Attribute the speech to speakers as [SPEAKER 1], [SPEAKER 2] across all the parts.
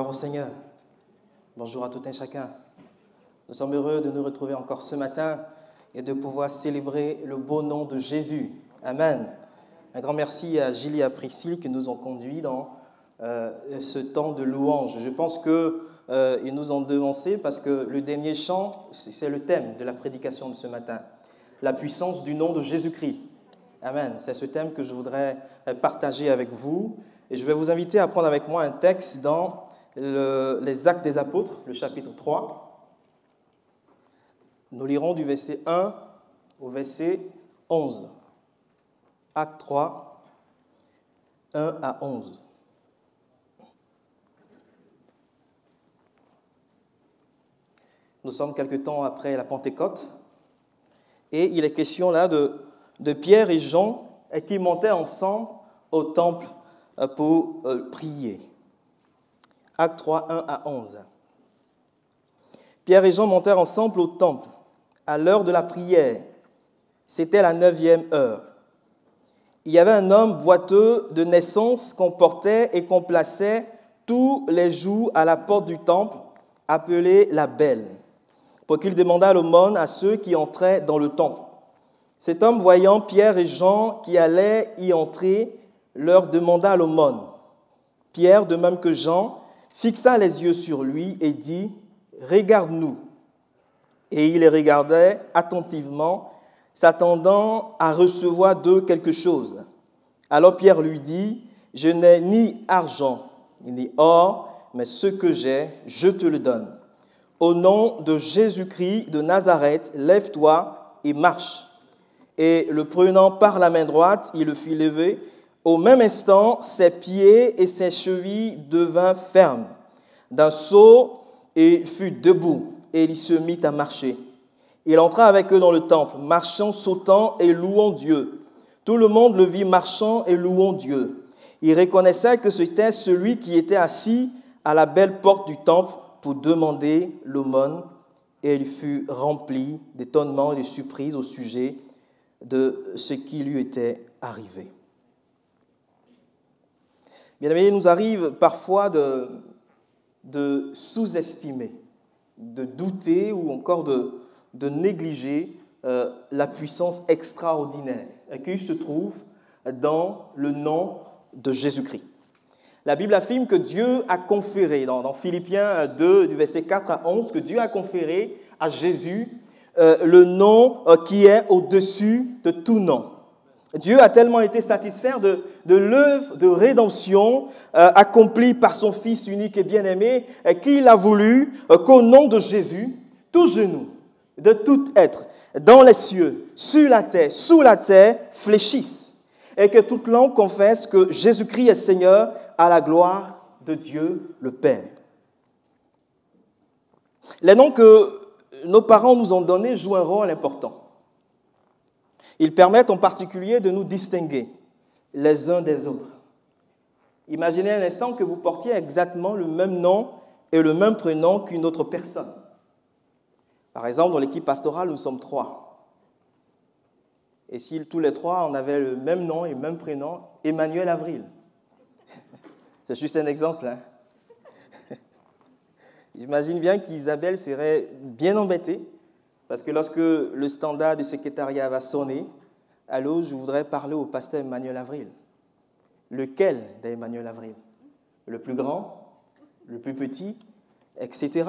[SPEAKER 1] Gloire au Seigneur. Bonjour à tout un chacun. Nous sommes heureux de nous retrouver encore ce matin et de pouvoir célébrer le beau nom de Jésus. Amen. Un grand merci à Gilles et à Priscille qui nous ont conduits dans ce temps de louange. Je pense qu'ils nous ont devancés parce que le dernier chant, c'est le thème de la prédication de ce matin. La puissance du nom de Jésus-Christ. Amen. C'est ce thème que je voudrais partager avec vous. Et je vais vous inviter à prendre avec moi un texte dans les Actes des Apôtres, le chapitre 3. Nous lirons du verset 1 au verset 11. Actes 3, 1 à 11. Nous sommes quelque temps après la Pentecôte. Et il est question là de Pierre et Jean qui montaient ensemble au temple pour prier. Actes 3, 1 à 11. Pierre et Jean montèrent ensemble au temple à l'heure de la prière. C'était la 9e heure. Il y avait un homme boiteux de naissance qu'on portait et qu'on plaçait tous les jours à la porte du temple, appelé la Belle, pour qu'il demandât l'aumône à ceux qui entraient dans le temple. Cet homme, voyant Pierre et Jean qui allaient y entrer, leur demanda l'aumône. Pierre, de même que Jean, fixa les yeux sur lui et dit « Regarde-nous ». Et il les regardait attentivement, s'attendant à recevoir d'eux quelque chose. Alors Pierre lui dit « Je n'ai ni argent ni or, mais ce que j'ai, je te le donne. Au nom de Jésus-Christ de Nazareth, lève-toi et marche. » Et le prenant par la main droite, il le fit lever. Au même instant, ses pieds et ses chevilles devinrent fermes. D'un saut, il fut debout et il se mit à marcher. Il entra avec eux dans le temple, marchant, sautant et louant Dieu. Tout le monde le vit marchant et louant Dieu. Il reconnaissait que c'était celui qui était assis à la belle porte du temple pour demander l'aumône, et il fut rempli d'étonnement et de surprise au sujet de ce qui lui était arrivé. Bien aimés, il nous arrive parfois de sous-estimer, de douter ou encore de négliger la puissance extraordinaire qui se trouve dans le nom de Jésus-Christ. La Bible affirme que Dieu a conféré, dans Philippiens 2, du verset 4 à 11, que Dieu a conféré à Jésus le nom qui est au-dessus de tout nom. Dieu a tellement été satisfait de l'œuvre de rédemption accomplie par son Fils unique et bien-aimé qu'il a voulu qu'au nom de Jésus, tout genou de tout être, dans les cieux, sur la terre, sous la terre, fléchisse, et que toute langue confesse que Jésus-Christ est Seigneur à la gloire de Dieu le Père. Les noms que nos parents nous ont donnés jouent un rôle important. Ils permettent en particulier de nous distinguer les uns des autres. Imaginez un instant que vous portiez exactement le même nom et le même prénom qu'une autre personne. Par exemple, dans l'équipe pastorale, nous sommes 3. Et si tous les 3, on avait le même nom et le même prénom, Emmanuel Avril. C'est juste un exemple. J'imagine bien qu'Isabelle serait bien embêtée, parce que lorsque le standard du secrétariat va sonner, « Allô, je voudrais parler au pasteur Emmanuel Avril. » Lequel d'Emmanuel Avril? Le plus grand? Le plus petit? Etc.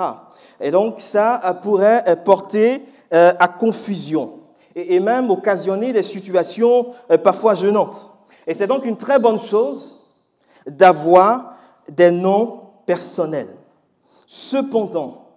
[SPEAKER 1] Et donc, ça pourrait porter à confusion et même occasionner des situations parfois gênantes. Et c'est donc une très bonne chose d'avoir des noms personnels. Cependant,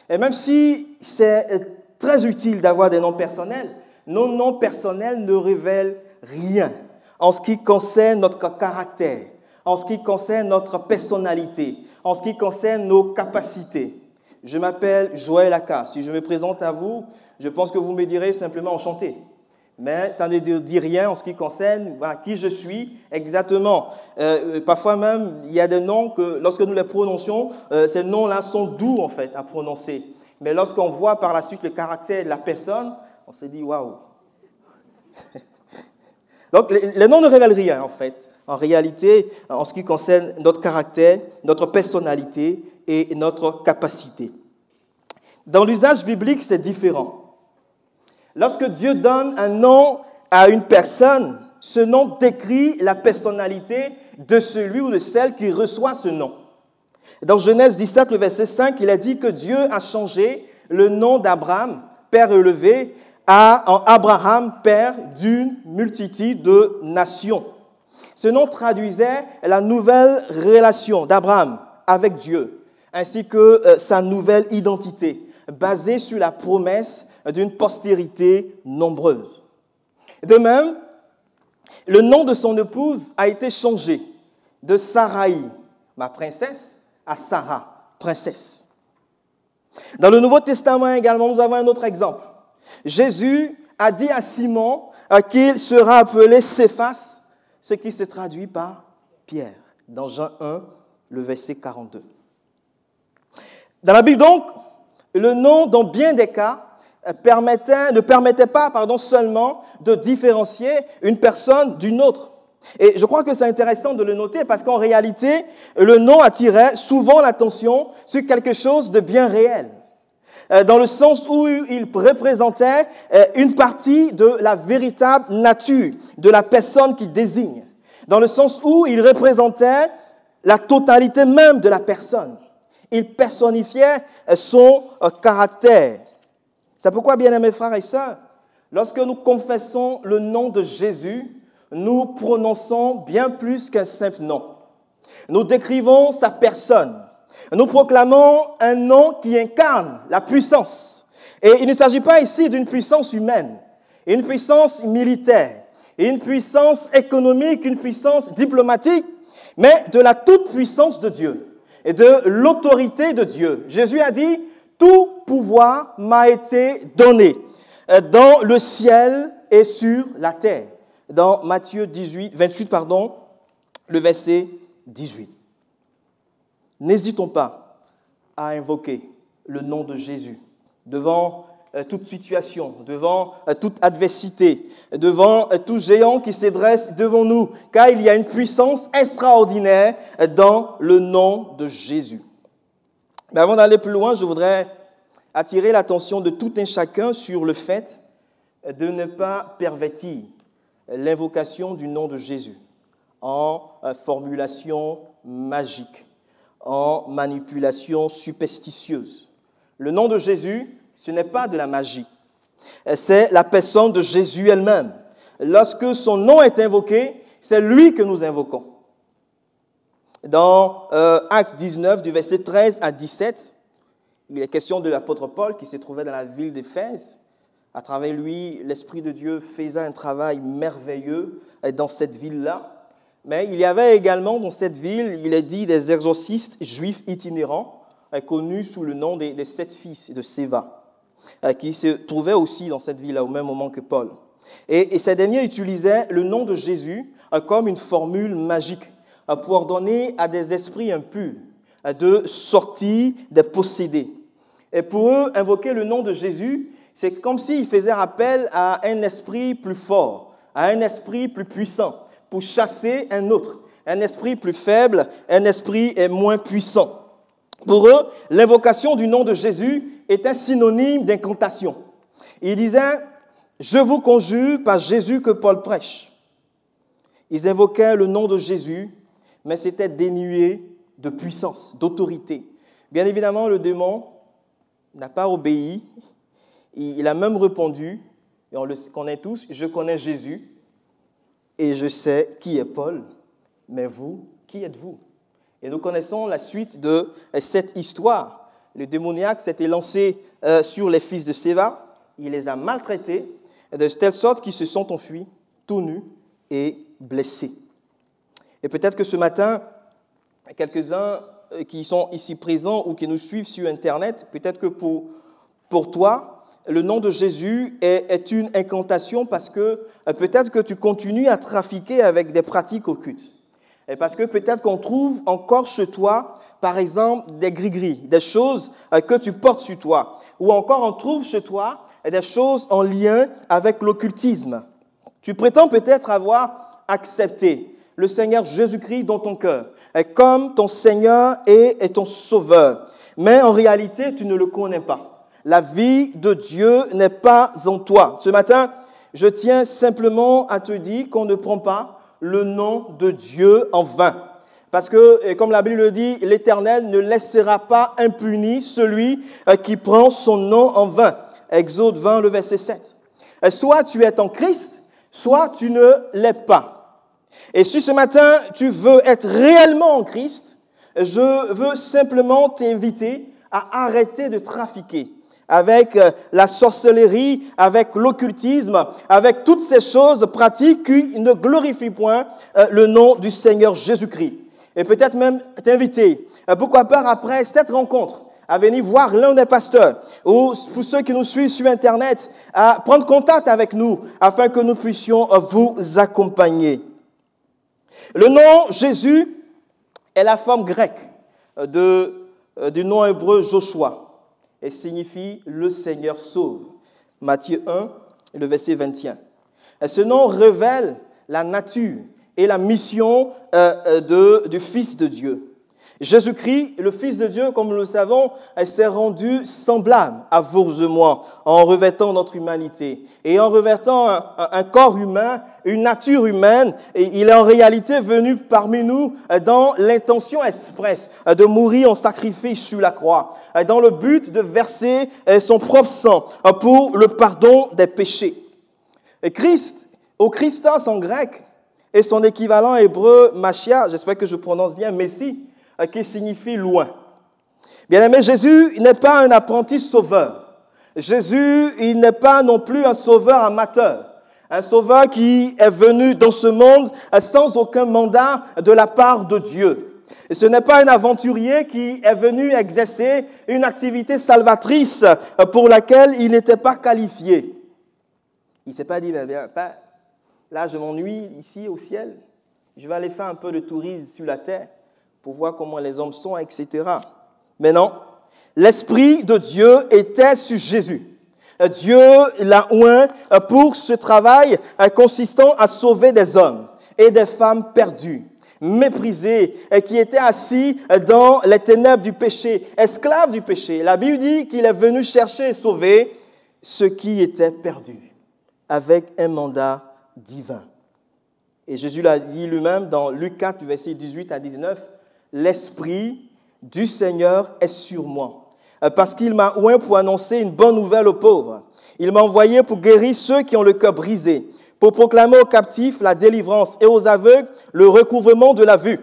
[SPEAKER 1] et même si c'est très utile d'avoir des noms personnels, nos noms personnels ne révèlent rien en ce qui concerne notre caractère, en ce qui concerne notre personnalité, en ce qui concerne nos capacités. Je m'appelle Joël Aka. Si je me présente à vous, je pense que vous me direz simplement enchanté. Mais ça ne dit rien en ce qui concerne qui je suis exactement. Parfois même, il y a des noms que, lorsque nous les prononcions, ces noms-là sont doux en fait à prononcer. Mais lorsqu'on voit par la suite le caractère de la personne, on se dit waouh. Donc les noms ne révèlent rien en fait en réalité, en ce qui concerne notre caractère, notre personnalité et notre capacité. Dans l'usage biblique, c'est différent. Lorsque Dieu donne un nom à une personne, ce nom décrit la personnalité de celui ou de celle qui reçoit ce nom. Dans Genèse 17, le verset 5, il a dit que Dieu a changé le nom d'Abraham, père élevé, en Abraham, père d'une multitude de nations. Ce nom traduisait la nouvelle relation d'Abraham avec Dieu, ainsi que sa nouvelle identité, basée sur la promesse d'une postérité nombreuse. De même, le nom de son épouse a été changé de Sarai, ma princesse, à Sarah, princesse. Dans le Nouveau Testament également, nous avons un autre exemple. Jésus a dit à Simon qu'il sera appelé Céphas, ce qui se traduit par Pierre, dans Jean 1, le verset 42. Dans la Bible donc, le nom, dans bien des cas, ne permettait pas seulement de différencier une personne d'une autre. Et je crois que c'est intéressant de le noter parce qu'en réalité, le nom attirait souvent l'attention sur quelque chose de bien réel, dans le sens où il représentait une partie de la véritable nature de la personne qu'il désigne, dans le sens où il représentait la totalité même de la personne. Il personnifiait son caractère. C'est pourquoi, bien-aimés frères et sœurs, lorsque nous confessons le nom de Jésus, nous prononçons bien plus qu'un simple nom. Nous décrivons sa personne. Nous proclamons un nom qui incarne la puissance. Et il ne s'agit pas ici d'une puissance humaine, une puissance militaire, une puissance économique, une puissance diplomatique, mais de la toute-puissance de Dieu et de l'autorité de Dieu. Jésus a dit, « Tout pouvoir m'a été donné dans le ciel et sur la terre. » Dans Matthieu 28, le verset 18. N'hésitons pas à invoquer le nom de Jésus devant toute situation, devant toute adversité, devant tout géant qui se dresse devant nous, car il y a une puissance extraordinaire dans le nom de Jésus. Mais avant d'aller plus loin, je voudrais attirer l'attention de tout un chacun sur le fait de ne pas pervertir l'invocation du nom de Jésus en formulation magique, en manipulation superstitieuse. Le nom de Jésus, ce n'est pas de la magie. C'est la personne de Jésus elle-même. Lorsque son nom est invoqué, c'est lui que nous invoquons. Dans Actes 19, du verset 13 à 17, il est question de l'apôtre Paul qui se trouvait dans la ville d'Éphèse. À travers lui, l'Esprit de Dieu faisait un travail merveilleux dans cette ville-là. Mais il y avait également dans cette ville, il est dit, des exorcistes juifs itinérants, connus sous le nom des 7 fils de Séva, qui se trouvaient aussi dans cette ville-là au même moment que Paul. Et ces derniers utilisaient le nom de Jésus comme une formule magique pour ordonner à des esprits impurs de sortir des possédés. Et pour eux, invoquer le nom de Jésus, c'est comme s'ils faisaient appel à un esprit plus fort, à un esprit plus puissant, pour chasser un autre, un esprit plus faible, un esprit moins puissant. Pour eux, l'invocation du nom de Jésus est un synonyme d'incantation. Ils disaient, « Je vous conjure par Jésus que Paul prêche ». Ils invoquaient le nom de Jésus, mais c'était dénué de puissance, d'autorité. Bien évidemment, le démon n'a pas obéi. Il a même répondu, et on le connaît tous, « Je connais Jésus et je sais qui est Paul, mais vous, qui êtes-vous » Et nous connaissons la suite de cette histoire. Le démoniaque s'était lancé sur les fils de Séva, il les a maltraités, de telle sorte qu'ils se sont enfuis, tout nus et blessés. Et peut-être que ce matin, quelques-uns qui sont ici présents ou qui nous suivent sur Internet, peut-être que pour toi, le nom de Jésus est une incantation parce que peut-être que tu continues à trafiquer avec des pratiques occultes. Et parce que peut-être qu'on trouve encore chez toi, par exemple, des gris-gris, des choses que tu portes sur toi. Ou encore on trouve chez toi des choses en lien avec l'occultisme. Tu prétends peut-être avoir accepté le Seigneur Jésus-Christ dans ton cœur, comme ton Seigneur et ton Sauveur. Mais en réalité, tu ne le connais pas. La vie de Dieu n'est pas en toi. Ce matin, je tiens simplement à te dire qu'on ne prend pas le nom de Dieu en vain. Parce que, comme la Bible le dit, l'Éternel ne laissera pas impuni celui qui prend son nom en vain. Exode 20, le verset 7. Soit tu es en Christ, soit tu ne l'es pas. Et si ce matin, tu veux être réellement en Christ, je veux simplement t'inviter à arrêter de trafiquer avec la sorcellerie, avec l'occultisme, avec toutes ces choses pratiques qui ne glorifient point le nom du Seigneur Jésus-Christ. Et peut-être même t'inviter, pourquoi pas après cette rencontre, à venir voir l'un des pasteurs, ou pour ceux qui nous suivent sur Internet, à prendre contact avec nous, afin que nous puissions vous accompagner. Le nom Jésus est la forme grecque du nom hébreu Joshua, et signifie « le Seigneur sauve ». Matthieu 1, le verset 21. Et ce nom révèle la nature et la mission du Fils de Dieu. Jésus-Christ, le Fils de Dieu, comme nous le savons, s'est rendu semblable à vous et moi en revêtant notre humanité et en revêtant un corps humain, une nature humaine. Et il est en réalité venu parmi nous dans l'intention expresse de mourir en sacrifice sur la croix, dans le but de verser son propre sang pour le pardon des péchés. Et Christ, au Christos en grec, et son équivalent hébreu, Machia, j'espère que je prononce bien, Messie, qui signifie loin. Bien-aimé, Jésus n'est pas un apprenti sauveur. Jésus, il n'est pas non plus un sauveur amateur. Un sauveur qui est venu dans ce monde sans aucun mandat de la part de Dieu. Et ce n'est pas un aventurier qui est venu exercer une activité salvatrice pour laquelle il n'était pas qualifié. Il ne s'est pas dit, bien, là je m'ennuie ici au ciel, je vais aller faire un peu de tourisme sur la terre pour voir comment les hommes sont, etc. Mais non, l'Esprit de Dieu était sur Jésus. Dieu l'a oint pour ce travail consistant à sauver des hommes et des femmes perdus, méprisés, qui étaient assis dans les ténèbres du péché, esclaves du péché. La Bible dit qu'il est venu chercher et sauver ceux qui étaient perdus, avec un mandat divin. Et Jésus l'a dit lui-même dans Luc 4, versets 18 à 19, « L'Esprit du Seigneur est sur moi, parce qu'il m'a oint pour annoncer une bonne nouvelle aux pauvres. Il m'a envoyé pour guérir ceux qui ont le cœur brisé, pour proclamer aux captifs la délivrance et aux aveugles le recouvrement de la vue,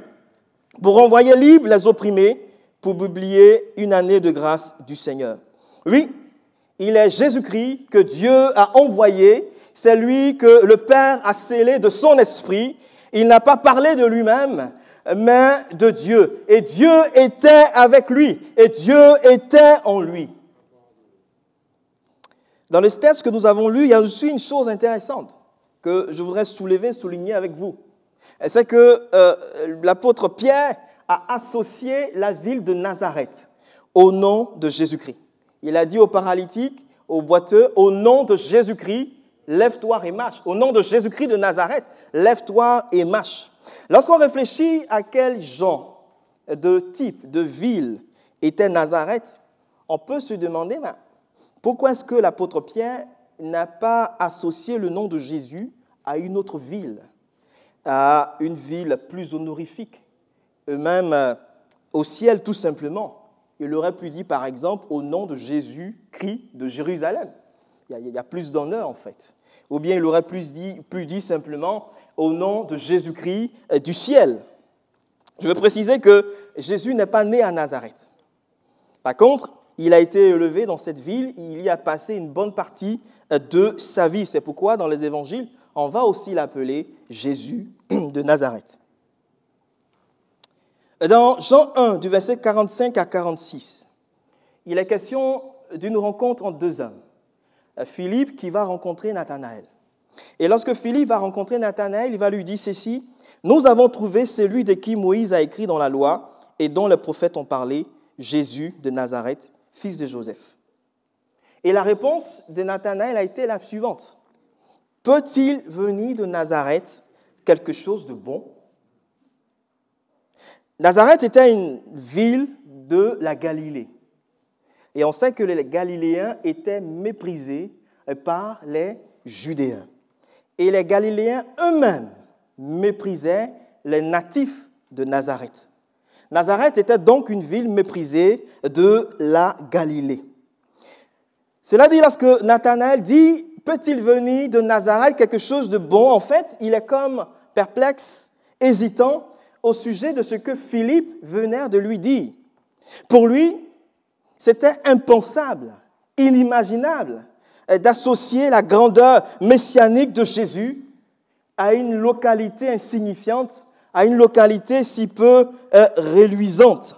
[SPEAKER 1] pour renvoyer libres les opprimés, pour publier une année de grâce du Seigneur. » Oui, il est Jésus-Christ que Dieu a envoyé. C'est lui que le Père a scellé de son esprit. Il n'a pas parlé de lui-même, mais de Dieu. Et Dieu était avec lui. Et Dieu était en lui. Dans le texte que nous avons lu, il y a aussi une chose intéressante que je voudrais souligner avec vous. C'est que l'apôtre Pierre a associé la ville de Nazareth au nom de Jésus-Christ. Il a dit aux paralytiques, aux boiteux, au nom de Jésus-Christ, lève-toi et marche. Au nom de Jésus-Christ de Nazareth, lève-toi et marche. Lorsqu'on réfléchit à quel genre de type de ville était Nazareth, on peut se demander pourquoi est-ce que l'apôtre Pierre n'a pas associé le nom de Jésus à une autre ville, à une ville plus honorifique, même au ciel tout simplement. Il aurait pu dire par exemple au nom de Jésus-Christ de Jérusalem. Il y a plus d'honneur en fait. Ou bien il aurait pu dire simplement au nom de Jésus-Christ du ciel. Je veux préciser que Jésus n'est pas né à Nazareth. Par contre, il a été élevé dans cette ville, il y a passé une bonne partie de sa vie. C'est pourquoi dans les évangiles, on va aussi l'appeler Jésus de Nazareth. Dans Jean 1, du verset 45 à 46, il est question d'une rencontre entre deux hommes. Philippe qui va rencontrer Nathanaël. Et lorsque Philippe va rencontrer Nathanaël, il va lui dire ceci, « Nous avons trouvé celui de qui Moïse a écrit dans la loi et dont les prophètes ont parlé, Jésus de Nazareth, fils de Joseph. » Et la réponse de Nathanaël a été la suivante. « Peut-il venir de Nazareth quelque chose de bon ? Nazareth était une ville de la Galilée. Et on sait que les Galiléens étaient méprisés par les Judéens. Et les Galiléens eux-mêmes méprisaient les natifs de Nazareth. Nazareth était donc une ville méprisée de la Galilée. Cela dit, lorsque Nathanaël dit « Peut-il venir de Nazareth quelque chose de bon ?» En fait, il est comme perplexe, hésitant au sujet de ce que Philippe venait de lui dire. Pour lui, c'était impensable, inimaginable d'associer la grandeur messianique de Jésus à une localité insignifiante, à une localité si peu reluisante.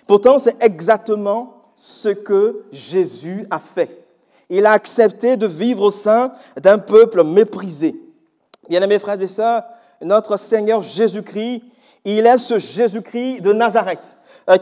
[SPEAKER 1] Pourtant, c'est exactement ce que Jésus a fait. Il a accepté de vivre au sein d'un peuple méprisé. Bien-aimés frères et sœurs, notre Seigneur Jésus-Christ, il est ce Jésus-Christ de Nazareth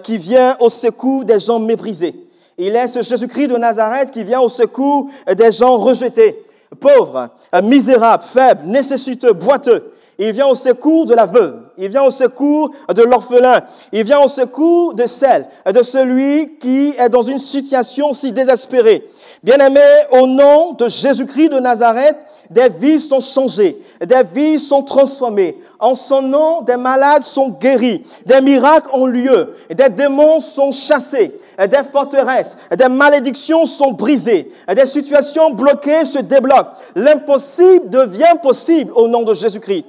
[SPEAKER 1] qui vient au secours des gens méprisés. Il est ce Jésus-Christ de Nazareth qui vient au secours des gens rejetés, pauvres, misérables, faibles, nécessiteux, boiteux. Il vient au secours de la veuve. Il vient au secours de l'orphelin. Il vient au secours de celui qui est dans une situation si désespérée. Bien-aimés, au nom de Jésus-Christ de Nazareth, des vies sont changées, des vies sont transformées. En son nom, des malades sont guéris, des miracles ont lieu, des démons sont chassés, des forteresses, des malédictions sont brisées, des situations bloquées se débloquent. L'impossible devient possible au nom de Jésus-Christ.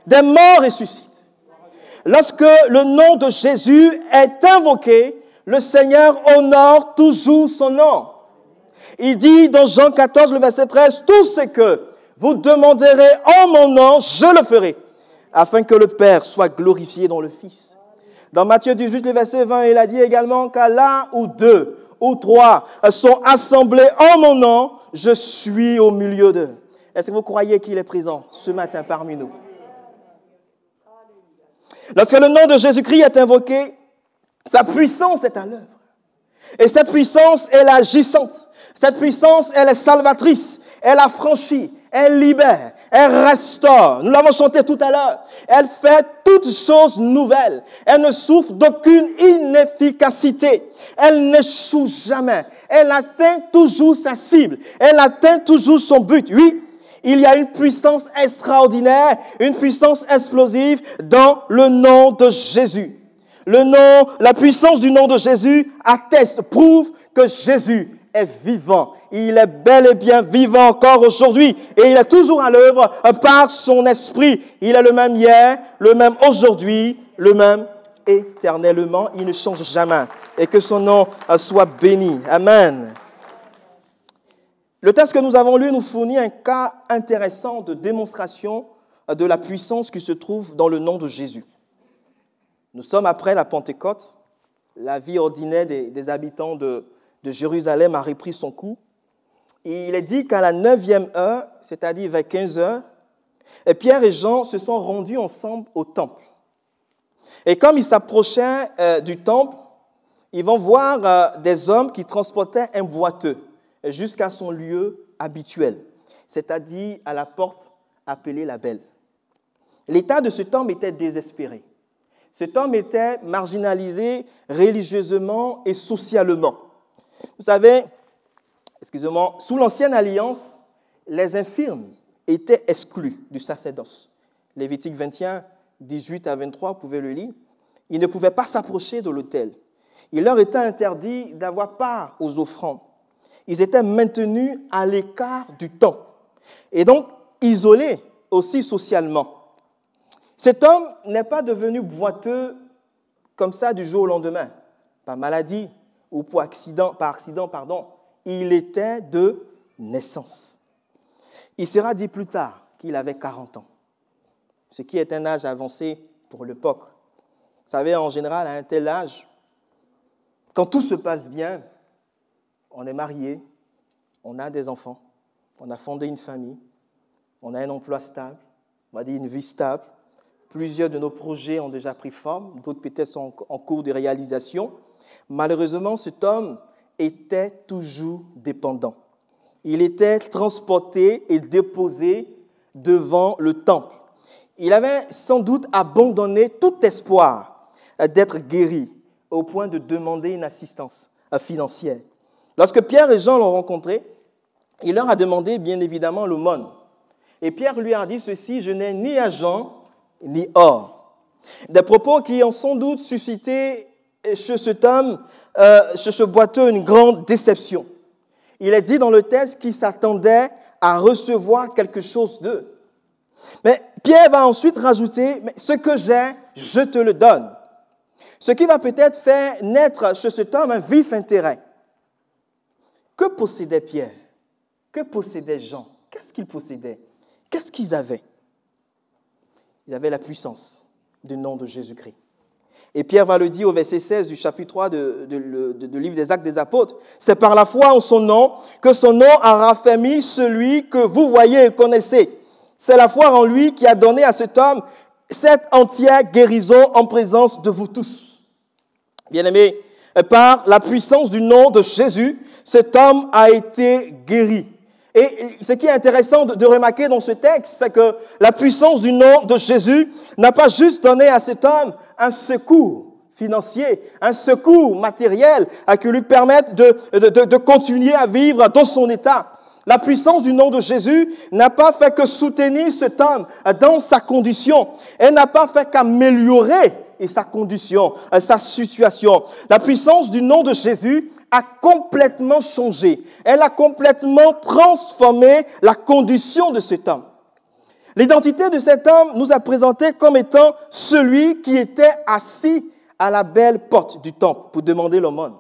[SPEAKER 1] Des morts ressuscitent. Lorsque le nom de Jésus est invoqué, le Seigneur honore toujours son nom. Il dit dans Jean 14, le verset 13, « Tout ce que vous demanderez en mon nom, je le ferai, afin que le Père soit glorifié dans le Fils. » Dans Matthieu 18, le verset 20, il a dit également qu'à là où 2 ou 3 sont assemblés en mon nom, je suis au milieu d'eux. Est-ce que vous croyez qu'il est présent ce matin parmi nous? Lorsque le nom de Jésus-Christ est invoqué, sa puissance est à l'œuvre. Et cette puissance, elle est agissante. Cette puissance, elle est salvatrice. Elle affranchit, elle libère, elle restaure. Nous l'avons chanté tout à l'heure. Elle fait toutes choses nouvelles. Elle ne souffre d'aucune inefficacité. Elle n'échoue jamais. Elle atteint toujours sa cible. Elle atteint toujours son but. Oui, il y a une puissance extraordinaire, une puissance explosive dans le nom de Jésus. Le nom, la puissance du nom de Jésus atteste, prouve que Jésus est vivant. Il est bel et bien vivant encore aujourd'hui et il est toujours à l'œuvre par son esprit. Il est le même hier, le même aujourd'hui, le même éternellement. Il ne change jamais et que son nom soit béni. Amen. Le texte que nous avons lu nous fournit un cas intéressant de démonstration de la puissance qui se trouve dans le nom de Jésus. Nous sommes après la Pentecôte. La vie ordinaire des habitants de Jérusalem a repris son cours. Et il est dit qu'à la 9e heure, c'est-à-dire vers 15 heures, Pierre et Jean se sont rendus ensemble au temple. Et comme ils s'approchaient du temple, ils vont voir des hommes qui transportaient un boiteux jusqu'à son lieu habituel, c'est-à-dire à la porte appelée la Belle. L'état de cet homme était désespéré. Cet homme était marginalisé religieusement et socialement. Vous savez, sous l'Ancienne Alliance, les infirmes étaient exclus du sacerdoce. Lévitique 21, 18 à 23, vous pouvez le lire. Ils ne pouvaient pas s'approcher de l'autel. Il leur était interdit d'avoir part aux offrandes. Ils étaient maintenus à l'écart du temple et donc isolés aussi socialement. Cet homme n'est pas devenu boiteux comme ça du jour au lendemain, par maladie ou par accident. Il était de naissance. Il sera dit plus tard qu'il avait 40 ans, ce qui est un âge avancé pour l'époque. Vous savez, en général, à un tel âge, quand tout se passe bien, on est marié, on a des enfants, on a fondé une famille, on a un emploi stable, on va dire une vie stable. Plusieurs de nos projets ont déjà pris forme, d'autres peut-être sont en cours de réalisation. Malheureusement, cet homme était toujours dépendant. Il était transporté et déposé devant le temple. Il avait sans doute abandonné tout espoir d'être guéri, au point de demander une assistance financière. Lorsque Pierre et Jean l'ont rencontré, il leur a demandé bien évidemment l'aumône. Et Pierre lui a dit ceci, « Je n'ai ni argent ni or ». Des propos qui ont sans doute suscité chez cet homme, chez ce boiteux, une grande déception. Il est dit dans le texte qu'il s'attendait à recevoir quelque chose d'eux. Mais Pierre va ensuite rajouter, « Mais ce que j'ai, je te le donne ». Ce qui va peut-être faire naître chez cet homme un vif intérêt. Que possédait Pierre? Que possédait Jean? Qu'est-ce qu'ils possédaient? Qu'est-ce qu'ils avaient? Ils avaient la puissance du nom de Jésus-Christ. Et Pierre va le dire au verset 16 du chapitre 3 du livre des Actes des Apôtres. C'est par la foi en son nom que son nom a raffermi celui que vous voyez et connaissez. C'est la foi en lui qui a donné à cet homme cette entière guérison en présence de vous tous. Bien-aimés, par la puissance du nom de Jésus, cet homme a été guéri. Et ce qui est intéressant de remarquer dans ce texte, c'est que la puissance du nom de Jésus n'a pas juste donné à cet homme un secours financier, un secours matériel qui lui permette de continuer à vivre dans son état. La puissance du nom de Jésus n'a pas fait que soutenir cet homme dans sa condition. Elle n'a pas fait qu'améliorer sa condition, sa situation. La puissance du nom de Jésus a complètement changé. Elle a complètement transformé la condition de cet homme. L'identité de cet homme nous a présenté comme étant celui qui était assis à la belle porte du temple pour demander l'aumône.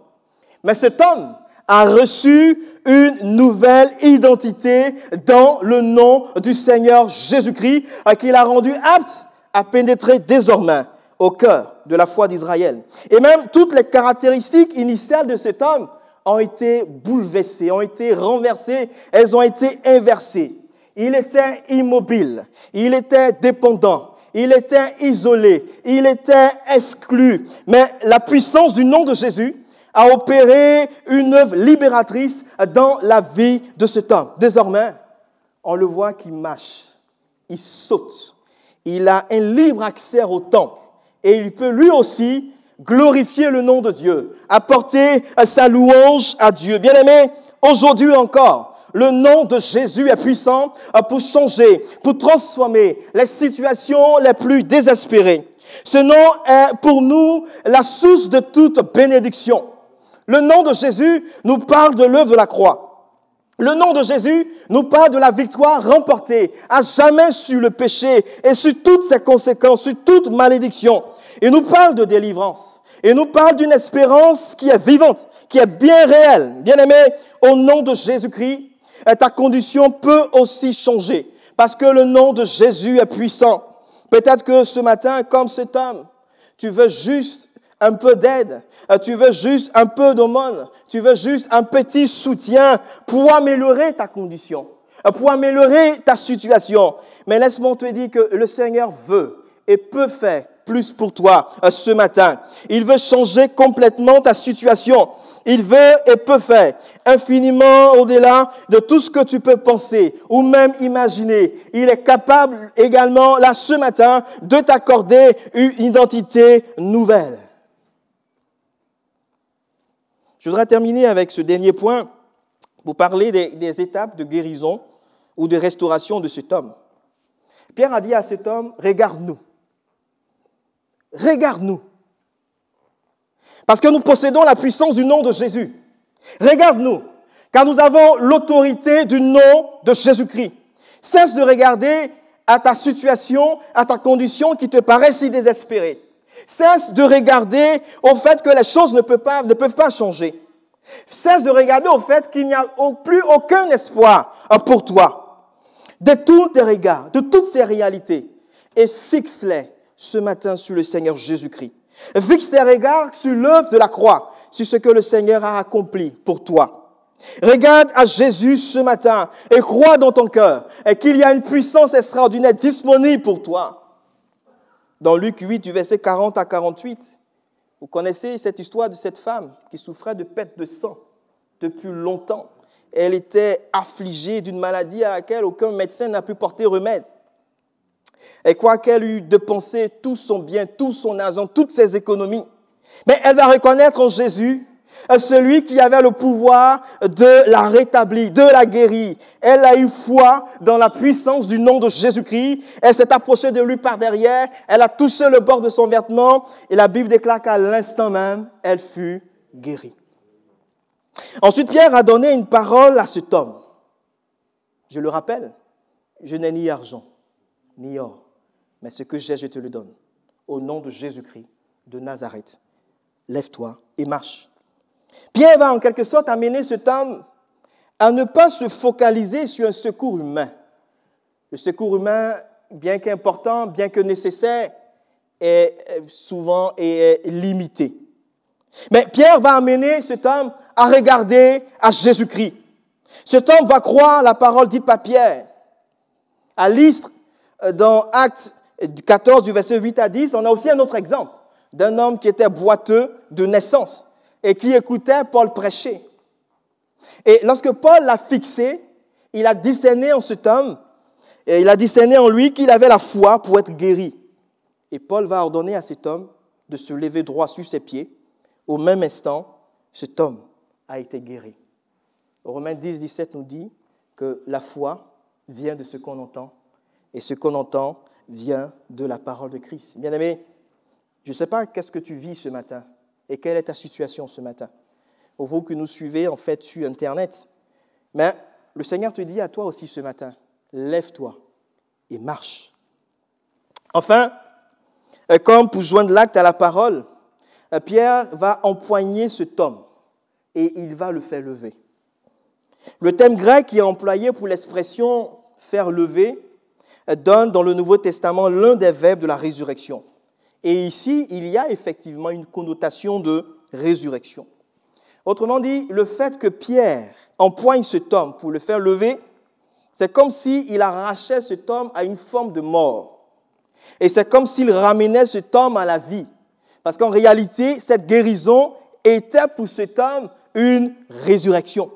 [SPEAKER 1] Mais cet homme a reçu une nouvelle identité dans le nom du Seigneur Jésus-Christ, qui l'a rendu apte à pénétrer désormais au cœur de la foi d'Israël. Et même toutes les caractéristiques initiales de cet homme ont été bouleversées, ont été renversées, elles ont été inversées. Il était immobile, il était dépendant, il était isolé, il était exclu. Mais la puissance du nom de Jésus a opéré une œuvre libératrice dans la vie de cet homme. Désormais, on le voit qu'il marche, il saute, il a un libre accès au temple et il peut lui aussi glorifier le nom de Dieu, apporter sa louange à Dieu. Bien-aimés, aujourd'hui encore, le nom de Jésus est puissant pour changer, pour transformer les situations les plus désespérées. Ce nom est pour nous la source de toute bénédiction. Le nom de Jésus nous parle de l'œuvre de la croix. Le nom de Jésus nous parle de la victoire remportée à jamais sur le péché et sur toutes ses conséquences, sur toute malédiction. Il nous parle de délivrance. Il nous parle d'une espérance qui est vivante, qui est bien réelle. Bien-aimé, au nom de Jésus-Christ, ta condition peut aussi changer parce que le nom de Jésus est puissant. Peut-être que ce matin, comme cet homme, tu veux juste un peu d'aide, tu veux juste un peu d'aumône, tu veux juste un petit soutien pour améliorer ta condition, pour améliorer ta situation. Mais laisse-moi te dire que le Seigneur veut et peut faire plus pour toi ce matin. Il veut changer complètement ta situation. Il veut et peut faire infiniment au-delà de tout ce que tu peux penser ou même imaginer. Il est capable également, là, ce matin, de t'accorder une identité nouvelle. Je voudrais terminer avec ce dernier point pour parler des étapes de guérison ou de restauration de cet homme. Pierre a dit à cet homme, regarde-nous. Regarde-nous. Parce que nous possédons la puissance du nom de Jésus. Regarde-nous, car nous avons l'autorité du nom de Jésus-Christ. Cesse de regarder à ta situation, à ta condition qui te paraît si désespérée. Cesse de regarder au fait que les choses ne peuvent pas changer. Cesse de regarder au fait qu'il n'y a plus aucun espoir pour toi. Détourne tes regards de toutes ces réalités et fixe-les ce matin sur le Seigneur Jésus-Christ. Fixe tes regards sur l'œuvre de la croix, sur ce que le Seigneur a accompli pour toi. Regarde à Jésus ce matin et crois dans ton cœur qu'il y a une puissance extraordinaire disponible pour toi. Dans Luc 8, du verset 40 à 48, vous connaissez cette histoire de cette femme qui souffrait de perte de sang depuis longtemps. Elle était affligée d'une maladie à laquelle aucun médecin n'a pu porter remède. Elle croit qu'elle eut dépensé tout son bien, tout son argent, toutes ses économies. Mais elle va reconnaître en Jésus celui qui avait le pouvoir de la rétablir, de la guérir. Elle a eu foi dans la puissance du nom de Jésus-Christ. Elle s'est approchée de lui par derrière. Elle a touché le bord de son vêtement. Et la Bible déclare qu'à l'instant même, elle fut guérie. Ensuite, Pierre a donné une parole à cet homme. Je le rappelle, je n'ai ni argent, ni or, mais ce que j'ai, je te le donne. Au nom de Jésus-Christ de Nazareth, lève-toi et marche. Pierre va en quelque sorte amener cet homme à ne pas se focaliser sur un secours humain. Le secours humain, bien qu'important, bien que nécessaire, est souvent limité. Mais Pierre va amener cet homme à regarder à Jésus-Christ. Cet homme va croire la parole dite par Pierre. À Lystre, dans Actes 14, du verset 8 à 10, on a aussi un autre exemple d'un homme qui était boiteux de naissance et qui écoutait Paul prêcher. Et lorsque Paul l'a fixé, il a discerné en cet homme, et il a discerné en lui qu'il avait la foi pour être guéri. Et Paul va ordonner à cet homme de se lever droit sur ses pieds. Au même instant, cet homme a été guéri. Romains 10, 17 nous dit que la foi vient de ce qu'on entend, et ce qu'on entend vient de la parole de Christ. Bien-aimé, je ne sais pas qu'est-ce que tu vis ce matin et quelle est ta situation ce matin. Pour vous qui nous suivez en fait sur Internet, mais le Seigneur te dit à toi aussi ce matin, lève-toi et marche. Enfin, comme pour joindre l'acte à la parole, Pierre va empoigner cet homme et il va le faire lever. Le thème grec qui est employé pour l'expression « faire lever » donne dans le Nouveau Testament l'un des verbes de la résurrection. Et ici, il y a effectivement une connotation de résurrection. Autrement dit, le fait que Pierre empoigne cet homme pour le faire lever, c'est comme s'il arrachait cet homme à une forme de mort. Et c'est comme s'il ramenait cet homme à la vie. Parce qu'en réalité, cette guérison était pour cet homme une résurrection.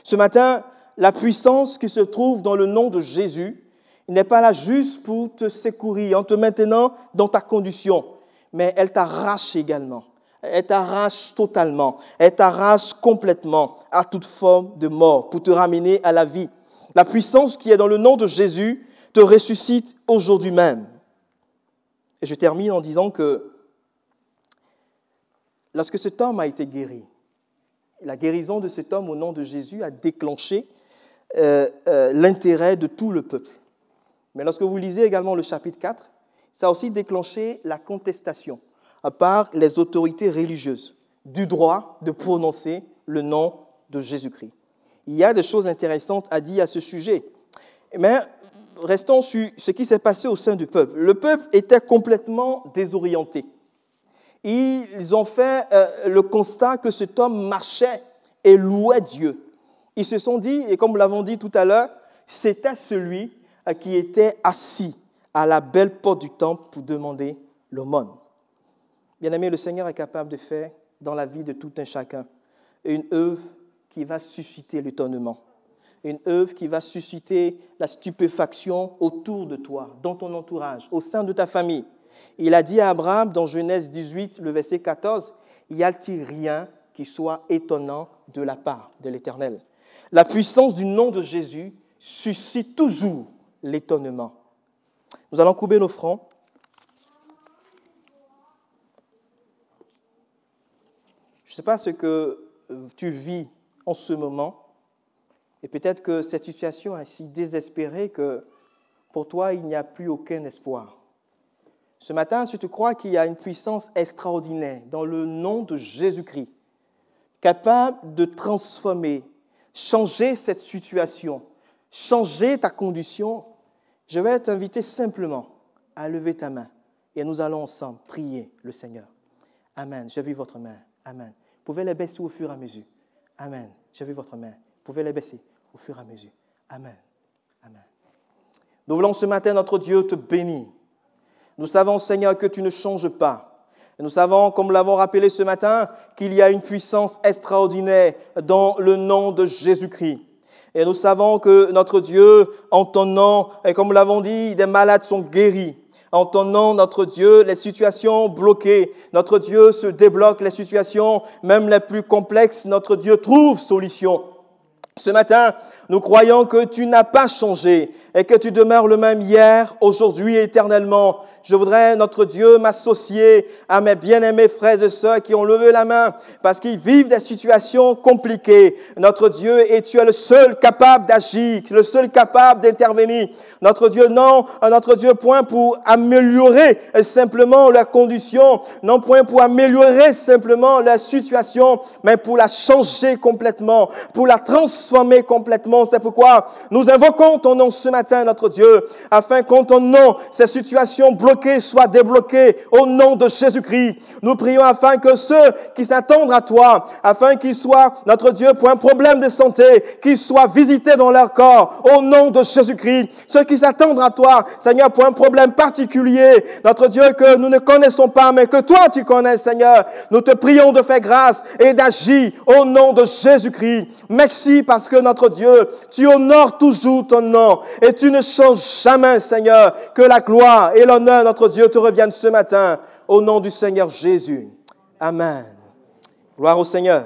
[SPEAKER 1] Ce matin, la puissance qui se trouve dans le nom de Jésus n'est pas là juste pour te secourir en te maintenant dans ta condition, mais elle t'arrache également. Elle t'arrache totalement. Elle t'arrache complètement à toute forme de mort pour te ramener à la vie. La puissance qui est dans le nom de Jésus te ressuscite aujourd'hui même. Et je termine en disant que lorsque cet homme a été guéri, la guérison de cet homme au nom de Jésus a déclenché l'intérêt de tout le peuple. Mais lorsque vous lisez également le chapitre 4, ça a aussi déclenché la contestation par les autorités religieuses du droit de prononcer le nom de Jésus-Christ. Il y a des choses intéressantes à dire à ce sujet. Mais restons sur ce qui s'est passé au sein du peuple. Le peuple était complètement désorienté. Ils ont fait le constat que cet homme marchait et louait Dieu. Ils se sont dit, et comme nous l'avons dit tout à l'heure, c'était celui qui était assis à la belle porte du temple pour demander l'aumône. Bien-aimé, le Seigneur est capable de faire dans la vie de tout un chacun une œuvre qui va susciter l'étonnement, une œuvre qui va susciter la stupéfaction autour de toi, dans ton entourage, au sein de ta famille. Il a dit à Abraham dans Genèse 18, le verset 14, « Y a-t-il rien qui soit étonnant de la part de l'Éternel ?» La puissance du nom de Jésus suscite toujours l'étonnement. Nous allons courber nos fronts. Je ne sais pas ce que tu vis en ce moment, et peut-être que cette situation est si désespérée que pour toi, il n'y a plus aucun espoir. Ce matin, si tu crois qu'il y a une puissance extraordinaire dans le nom de Jésus-Christ, capable de transformer, changer cette situation, changer ta condition, je vais t'inviter simplement à lever ta main et nous allons ensemble prier le Seigneur. Amen. J'ai vu votre main. Amen. Vous pouvez les baisser au fur et à mesure. Amen. J'ai vu votre main. Vous pouvez les baisser au fur et à mesure. Amen. Amen. Nous voulons ce matin, notre Dieu, te bénir. Nous savons, Seigneur, que tu ne changes pas. Et nous savons, comme nous l'avons rappelé ce matin, qu'il y a une puissance extraordinaire dans le nom de Jésus-Christ. Et nous savons que notre Dieu, en ton nom, et comme nous l'avons dit, des malades sont guéris. En ton nom, notre Dieu, les situations bloquées, notre Dieu se débloque, les situations même les plus complexes, notre Dieu trouve solution. Ce matin, nous croyons que tu n'as pas changé et que tu demeures le même hier, aujourd'hui et éternellement. Je voudrais, notre Dieu, m'associer à mes bien-aimés frères et sœurs qui ont levé la main parce qu'ils vivent des situations compliquées. Notre Dieu, et tu es le seul capable d'agir, le seul capable d'intervenir. Notre Dieu, non, notre Dieu, point pour améliorer simplement leurs conditions, non point pour améliorer simplement la situation, mais pour la changer complètement, pour la transformer complètement. C'est pourquoi nous invoquons ton nom ce matin, notre Dieu, afin qu'en ton nom, ces situations bloquées soient débloquées au nom de Jésus-Christ. Nous prions afin que ceux qui s'attendent à toi, afin qu'ils soient, notre Dieu, pour un problème de santé, qu'ils soient visités dans leur corps, au nom de Jésus-Christ. Ceux qui s'attendent à toi, Seigneur, pour un problème particulier, notre Dieu, que nous ne connaissons pas, mais que toi tu connais, Seigneur. Nous te prions de faire grâce et d'agir au nom de Jésus-Christ. Merci parce que notre Dieu, tu honores toujours ton nom et tu ne changes jamais, Seigneur. Que la gloire et l'honneur, notre Dieu, te reviennent ce matin au nom du Seigneur Jésus. Amen. Gloire au Seigneur.